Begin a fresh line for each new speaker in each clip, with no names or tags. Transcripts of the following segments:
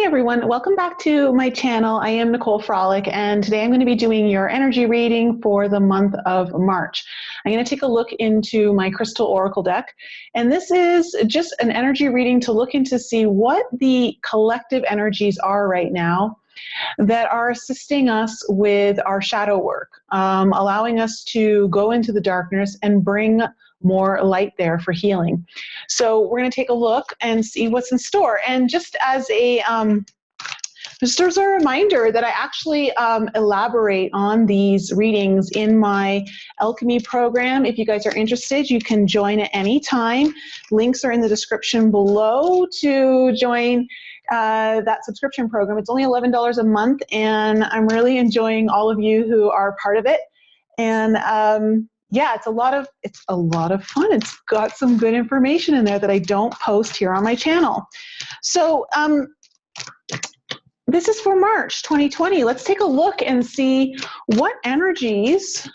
Hey everyone, welcome back to my channel. I am Nicole Frolick, and today I'm going to be doing your energy reading for the month of March. I'm going to take a look into my crystal oracle deck, and this is just an energy reading to look into see what the collective energies are right now that are assisting us with our shadow work, allowing us to go into the darkness and bring more light there for healing. So we're going to take a look and see what's in store. And just as a reminder that I actually elaborate on these readings in my alchemy program. If you guys are interested, you can join at any time. Links are in the description below to join that subscription program. It's only $11 a month, and I'm really enjoying all of you who are part of it. And yeah, it's a lot of fun. It's got some good information in there that I don't post here on my channel. So this is for March 2020. Let's take a look and see what energies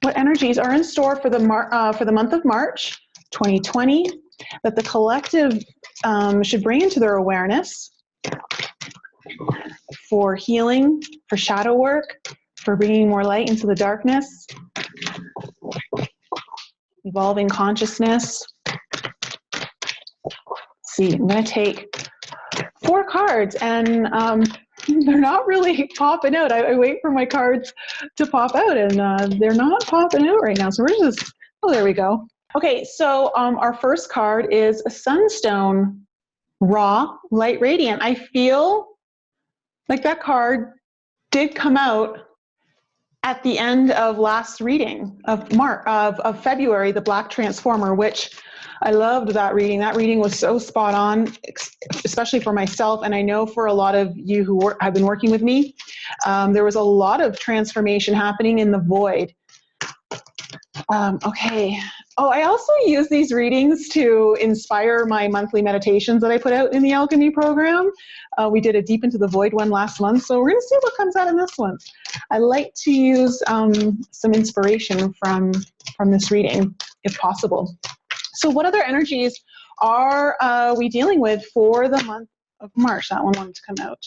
are in store for the month of March 2020 that the collective should bring into their awareness for healing, for shadow work, for bringing more light into the darkness, evolving consciousness. Let's see, I'm going to take 4 cards, and they're not really popping out. I wait for my cards to pop out, and they're not popping out right now. So we're just, oh, there we go. Okay, so our first card is a Sunstone, Raw, Light Radiant. I feel like that card did come out at the end of last reading of February, the Black Transformer, which I loved that reading. That reading was so spot on, especially for myself. And I know for a lot of you who have been working with me, there was a lot of transformation happening in the void. Okay. Oh, I also use these readings to inspire my monthly meditations that I put out in the alchemy program. We did a Deep into the Void one last month, so we're going to see what comes out in this one. I like to use some inspiration from this reading, if possible. So what other energies are we dealing with for the month of March? That one wanted to come out.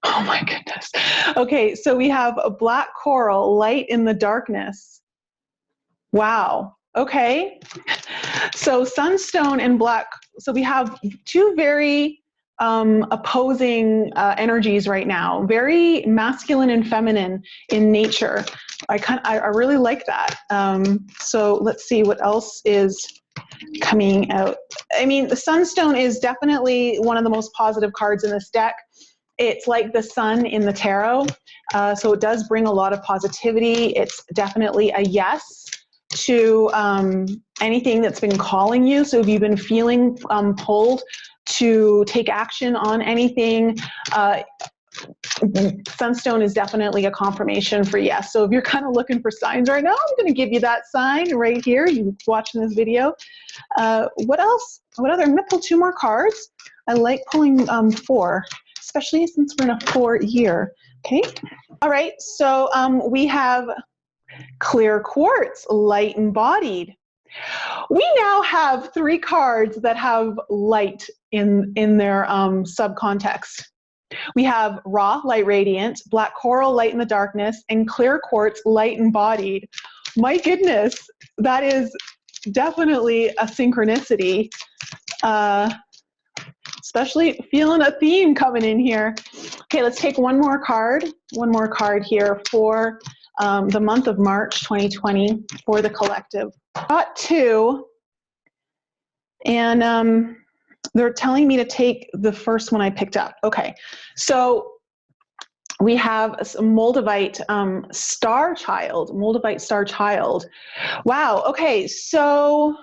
Oh my goodness. Okay, so we have a black coral, light in the darkness. Wow. Okay. So Sunstone and black. So we have 2 very opposing energies right now. Very masculine and feminine in nature. I really like that. So let's see what else is coming out. I mean, the Sunstone is definitely one of the most positive cards in this deck. It's like the sun in the tarot. So it does bring a lot of positivity. It's definitely a yes to anything that's been calling you. So if you've been feeling pulled to take action on anything, Sunstone is definitely a confirmation for yes. So if you're kind of looking for signs right now, I'm going to give you that sign right here. You watching this video. What else? What other? I'm going to pull 2 more cards. I like pulling 4, especially since we're in a 4 year. Okay. All right. So we have clear quartz, light embodied. We now have 3 cards that have light in their subcontext. We have raw, light radiant, black coral, light in the darkness, and clear quartz, light embodied. My goodness, that is definitely a synchronicity. Especially feeling a theme coming in here. Okay, let's take one more card here for the month of March 2020 for the collective. Got 2, and they're telling me to take the first one I picked up. Okay, so we have a Moldavite STARCHILD. Moldavite STARCHILD. Wow. Okay, so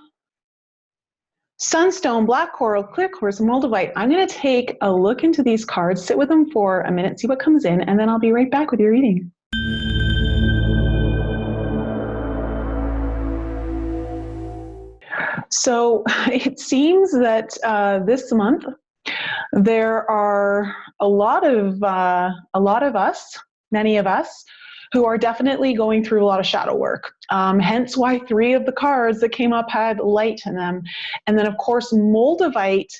Sunstone, black coral, clear quartz, Moldavite. I'm going to take a look into these cards, sit with them for a minute, see what comes in, and then I'll be right back with your reading. So it seems that this month there are a lot of us, many of us, who are definitely going through a lot of shadow work. Hence why 3 of the cards that came up had light in them. And then of course Moldavite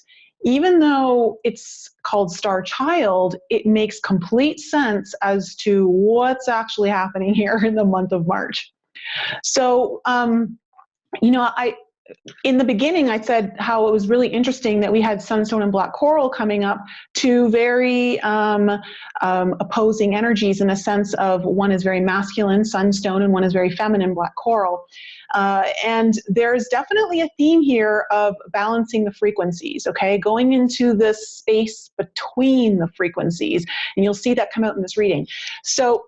even though it's called STARCHILD, it makes complete sense as to what's actually happening here in the month of March. So, you know, in the beginning, I said how it was really interesting that we had Sunstone and Black Coral coming up, two very opposing energies in the sense of one is very masculine, Sunstone, and one is very feminine, Black Coral. And there's definitely a theme here of balancing the frequencies, okay? Going into this space between the frequencies, and you'll see that come out in this reading. So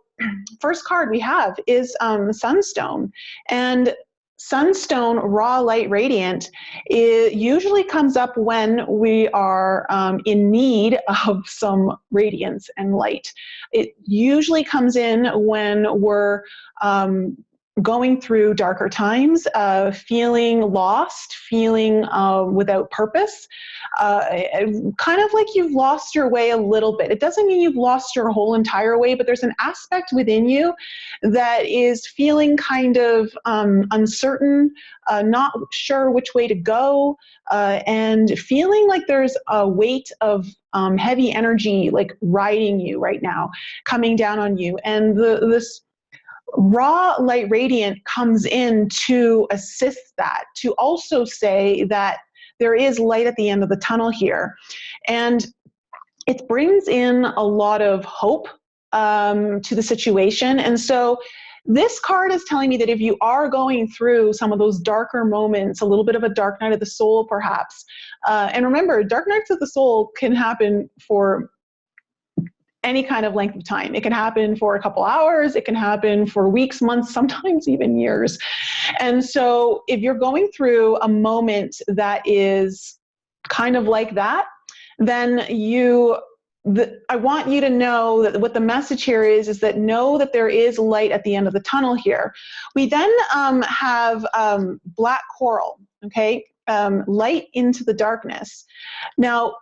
first card we have is Sunstone. And Sunstone, raw light radiant, it usually comes up when we are in need of some radiance and light. It usually comes in when we're going through darker times, feeling lost, feeling without purpose, kind of like you've lost your way a little bit. It doesn't mean you've lost your whole entire way, but there's an aspect within you that is feeling kind of uncertain, not sure which way to go, and feeling like there's a weight of heavy energy like riding you right now, coming down on you. And this raw light radiant comes in to assist that, to also say that there is light at the end of the tunnel here. And it brings in a lot of hope to the situation. And so this card is telling me that if you are going through some of those darker moments, a little bit of a dark night of the soul perhaps, and remember, dark nights of the soul can happen for any kind of length of time. It can happen for a couple hours, it can happen for weeks, months, sometimes even years. And so if you're going through a moment that is kind of like that, then I want you to know that what the message here is that know that there is light at the end of the tunnel here. We then have Black Coral, okay? Light into the darkness. Now,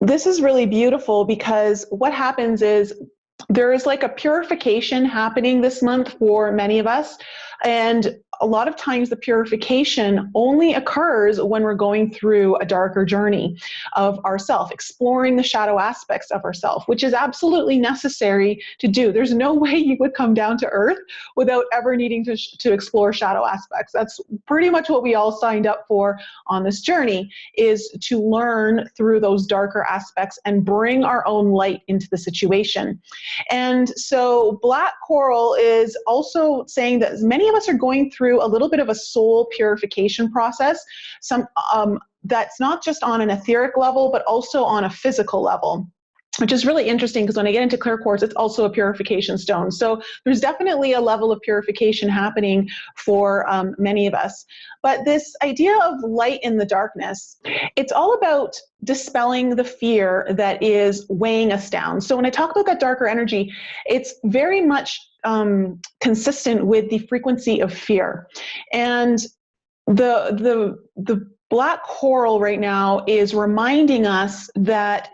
this is really beautiful because what happens is there is like a purification happening this month for many of us. And a lot of times the purification only occurs when we're going through a darker journey of ourself, exploring the shadow aspects of ourself, which is absolutely necessary to do. There's no way you would come down to earth without ever needing to explore shadow aspects. That's pretty much what we all signed up for on this journey, is to learn through those darker aspects and bring our own light into the situation. And so Black Coral is also saying that many of us are going through a little bit of a soul purification process, that's not just on an etheric level, but also on a physical level, which is really interesting because when I get into clear quartz, it's also a purification stone. So there's definitely a level of purification happening for many of us. But this idea of light in the darkness, it's all about dispelling the fear that is weighing us down. So when I talk about that darker energy, it's very much consistent with the frequency of fear. And the Black Coral right now is reminding us that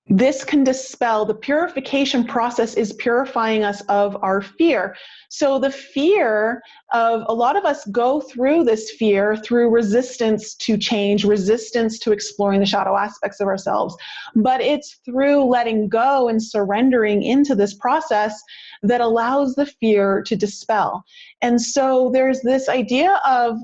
this can dispel, the purification process is purifying us of our fear. So the fear of, a lot of us go through this fear through resistance to change, resistance to exploring the shadow aspects of ourselves. But it's through letting go and surrendering into this process that allows the fear to dispel. And so there's this idea of,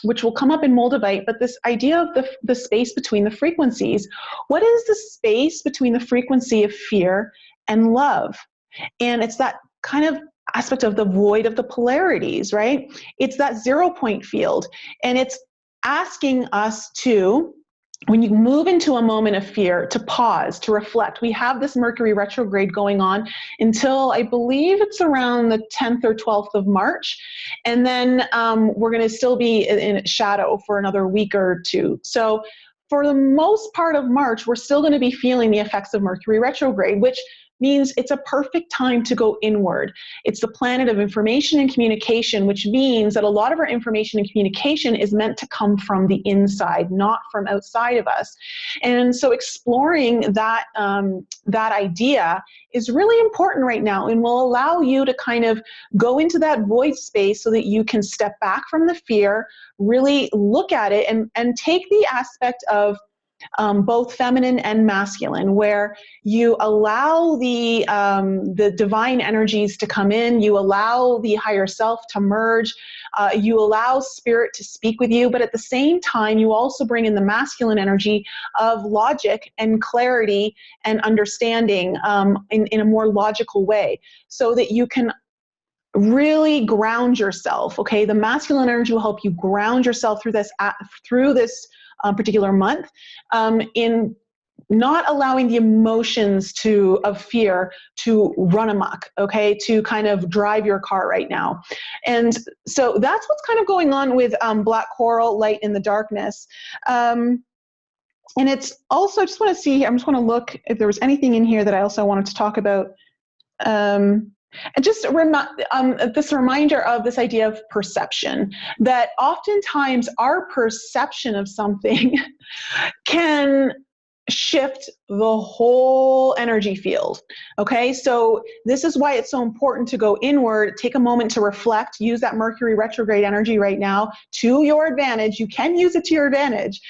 which will come up in Moldavite, but this idea of the space between the frequencies. What is the space between the frequency of fear and love? And it's that kind of aspect of the void of the polarities, right? It's that 0 point field. And it's asking us to, when you move into a moment of fear, to pause, to reflect. We have this Mercury retrograde going on until I believe it's around the 10th or 12th of March. And then we're going to still be in shadow for another week or two. So for the most part of March, we're still going to be feeling the effects of Mercury retrograde, which means it's a perfect time to go inward. It's the planet of information and communication, which means that a lot of our information and communication is meant to come from the inside, not from outside of us. And so exploring that, that idea is really important right now, and will allow you to kind of go into that void space so that you can step back from the fear, really look at it, and take the aspect of both feminine and masculine, where you allow the divine energies to come in, you allow the higher self to merge, you allow spirit to speak with you, but at the same time, you also bring in the masculine energy of logic and clarity and understanding in a more logical way, so that you can really ground yourself. Okay, the masculine energy will help you ground yourself through this particular month, in not allowing the emotions of fear to run amok, okay, to kind of drive your car right now. And so that's what's kind of going on with black coral, light in the darkness. And it's also, I just want to see, I'm just want to look if there was anything in here that I also wanted to talk about. And just this reminder of this idea of perception, that oftentimes our perception of something can shift the whole energy field. Okay, so this is why it's so important to go inward, take a moment to reflect, use that Mercury retrograde energy right now to your advantage. You can use it to your advantage,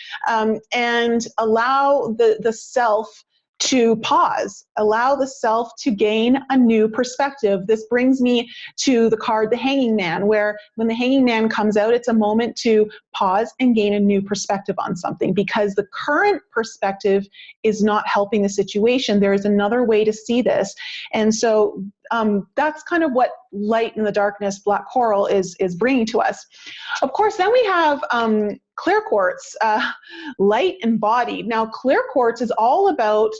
and allow the self to pause, allow the self to gain a new perspective. This brings me to the card, the Hanging Man, where when the Hanging Man comes out, it's a moment to pause and gain a new perspective on something, because the current perspective is not helping the situation. There is another way to see this. And so that's kind of what light in the darkness, black coral is bringing to us. Of course, then we have clear quartz, light embodied. Now, clear quartz is all about,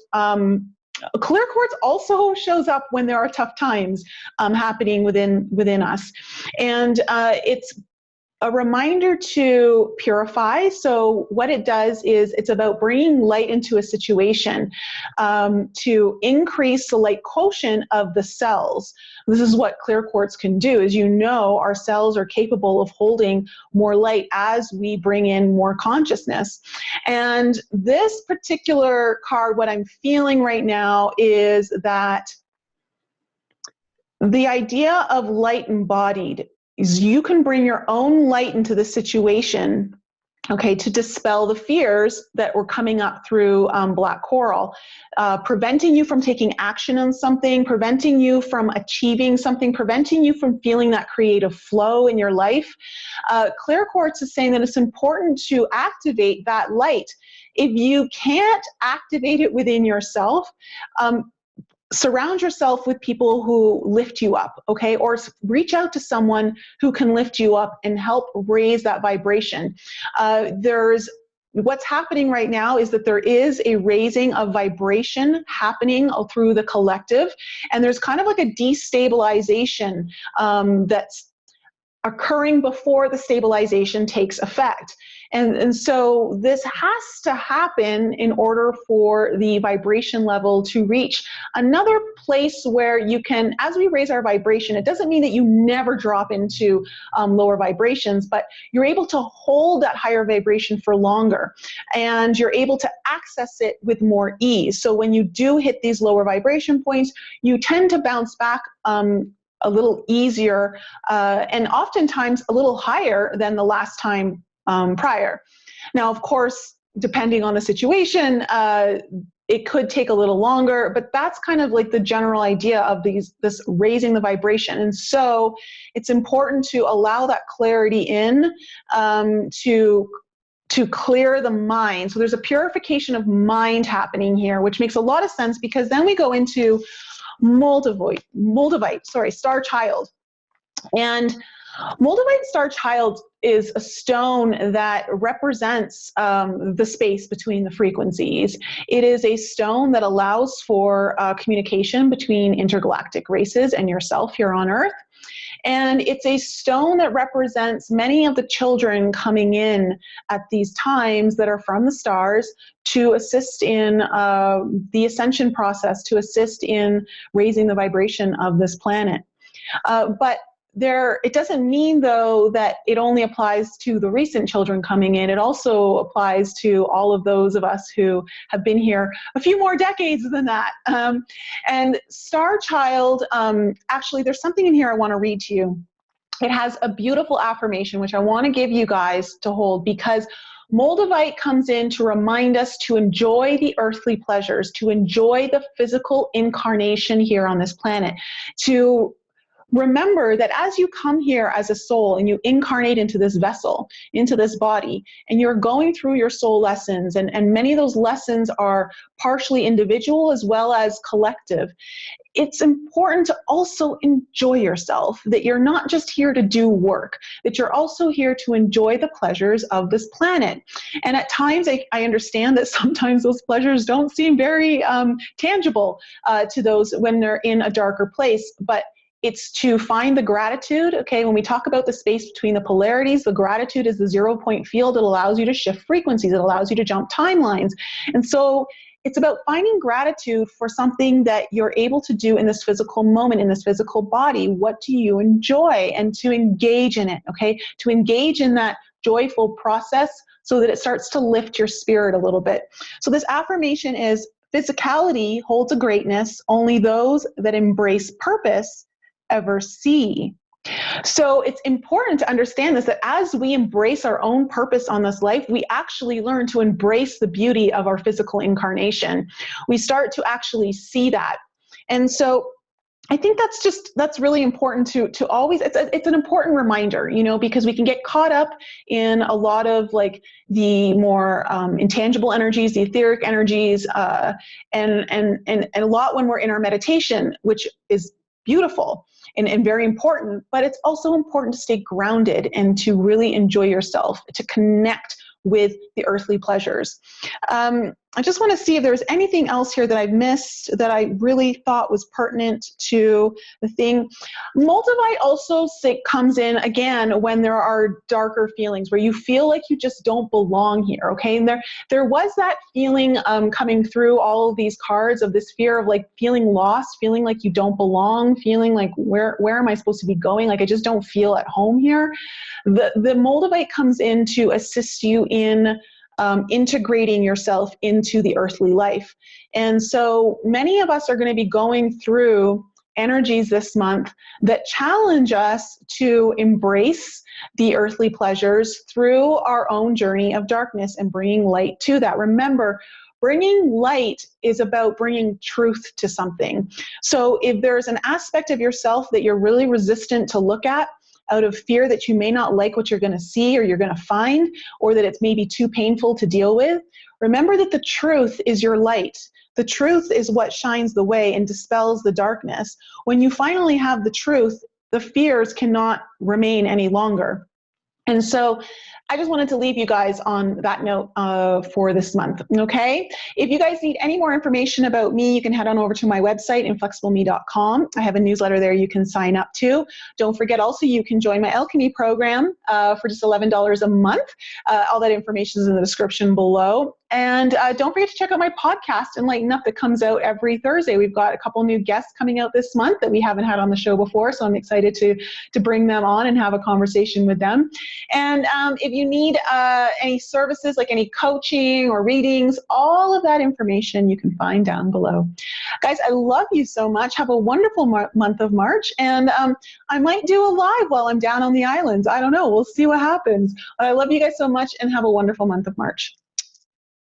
clear quartz also shows up when there are tough times happening within us. And it's a reminder to purify. So what it does is it's about bringing light into a situation to increase the light quotient of the cells. This is what clear quartz can do. As you know, our cells are capable of holding more light as we bring in more consciousness. And this particular card, what I'm feeling right now is that the idea of light embodied is you can bring your own light into the situation, okay, to dispel the fears that were coming up through black coral, preventing you from taking action on something, preventing you from achieving something, preventing you from feeling that creative flow in your life. Clear quartz is saying that it's important to activate that light. If you can't activate it within yourself, surround yourself with people who lift you up, okay? Or reach out to someone who can lift you up and help raise that vibration. What's happening right now is that there is a raising of vibration happening through the collective, and there's kind of like a destabilization that's occurring before the stabilization takes effect. And so this has to happen in order for the vibration level to reach another place where you can, as we raise our vibration, it doesn't mean that you never drop into lower vibrations, but you're able to hold that higher vibration for longer, and you're able to access it with more ease. So when you do hit these lower vibration points, you tend to bounce back a little easier, and oftentimes a little higher than the last time prior. Now, of course, depending on the situation, it could take a little longer, but that's kind of like the general idea of this raising the vibration. And so it's important to allow that clarity in, to clear the mind. So there's a purification of mind happening here, which makes a lot of sense, because then we go into Moldavite, STARCHILD. And Moldavite STARCHILD is a stone that represents the space between the frequencies. It is a stone that allows for communication between intergalactic races and yourself here on Earth. And it's a stone that represents many of the children coming in at these times that are from the stars to assist in the ascension process, to assist in raising the vibration of this planet. But it doesn't mean, though, that it only applies to the recent children coming in. It also applies to all of those of us who have been here a few more decades than that. And STARCHILD, actually, there's something in here I want to read to you. It has a beautiful affirmation, which I want to give you guys to hold, because Moldavite comes in to remind us to enjoy the earthly pleasures, to enjoy the physical incarnation here on this planet, to remember that as you come here as a soul and you incarnate into this vessel, into this body, and you're going through your soul lessons, and many of those lessons are partially individual as well as collective, it's important to also enjoy yourself, that you're not just here to do work, that you're also here to enjoy the pleasures of this planet. And at times, I understand that sometimes those pleasures don't seem very tangible to those when they're in a darker place, but it's to find the gratitude, okay? When we talk about the space between the polarities, the gratitude is the 0-point field. It allows you to shift frequencies. It allows you to jump timelines. And so it's about finding gratitude for something that you're able to do in this physical moment, in this physical body. What do you enjoy? And to engage in it, okay? To engage in that joyful process so that it starts to lift your spirit a little bit. So this affirmation is, physicality holds a greatness only those that embrace purpose ever see. So it's important to understand this, that as we embrace our own purpose on this life, we actually learn to embrace the beauty of our physical incarnation. We start to actually see that. And so I think that's really important to always, it's an important reminder, you know, because we can get caught up in a lot of like the more intangible energies, the etheric energies, and a lot when we're in our meditation, which is beautiful and very important, but it's also important to stay grounded and to really enjoy yourself, to connect with the earthly pleasures. I just want to see if there's anything else here that I've missed that I really thought was pertinent to the thing. Moldavite also comes in again when there are darker feelings where you feel like you just don't belong here, okay? And there was that feeling coming through all of these cards of this fear of like feeling lost, feeling like you don't belong, feeling like where am I supposed to be going? Like I just don't feel at home here. The Moldavite comes in to assist you in integrating yourself into the earthly life. And so many of us are going to be going through energies this month that challenge us to embrace the earthly pleasures through our own journey of darkness and bringing light to that. Remember, bringing light is about bringing truth to something. So if there's an aspect of yourself that you're really resistant to look at, out of fear that you may not like what you're going to see or you're going to find, or that it's maybe too painful to deal with, remember that the truth is your light. The truth is what shines the way and dispels the darkness. When you finally have the truth, the fears cannot remain any longer. And so I just wanted to leave you guys on that note for this month, okay? If you guys need any more information about me, you can head on over to my website, inflexibleme.com. I have a newsletter there you can sign up to. Don't forget also you can join my alchemy program for just $11 a month. All that information is in the description below. And don't forget to check out my podcast, Enlighten Up, that comes out every Thursday. We've got a couple new guests coming out this month that we haven't had on the show before, so I'm excited to bring them on and have a conversation with them. And if you need any services, like any coaching or readings, all of that information you can find down below. Guys, I love you so much. Have a wonderful month of March. And I might do a live while I'm down on the islands. I don't know. We'll see what happens. But I love you guys so much and have a wonderful month of March.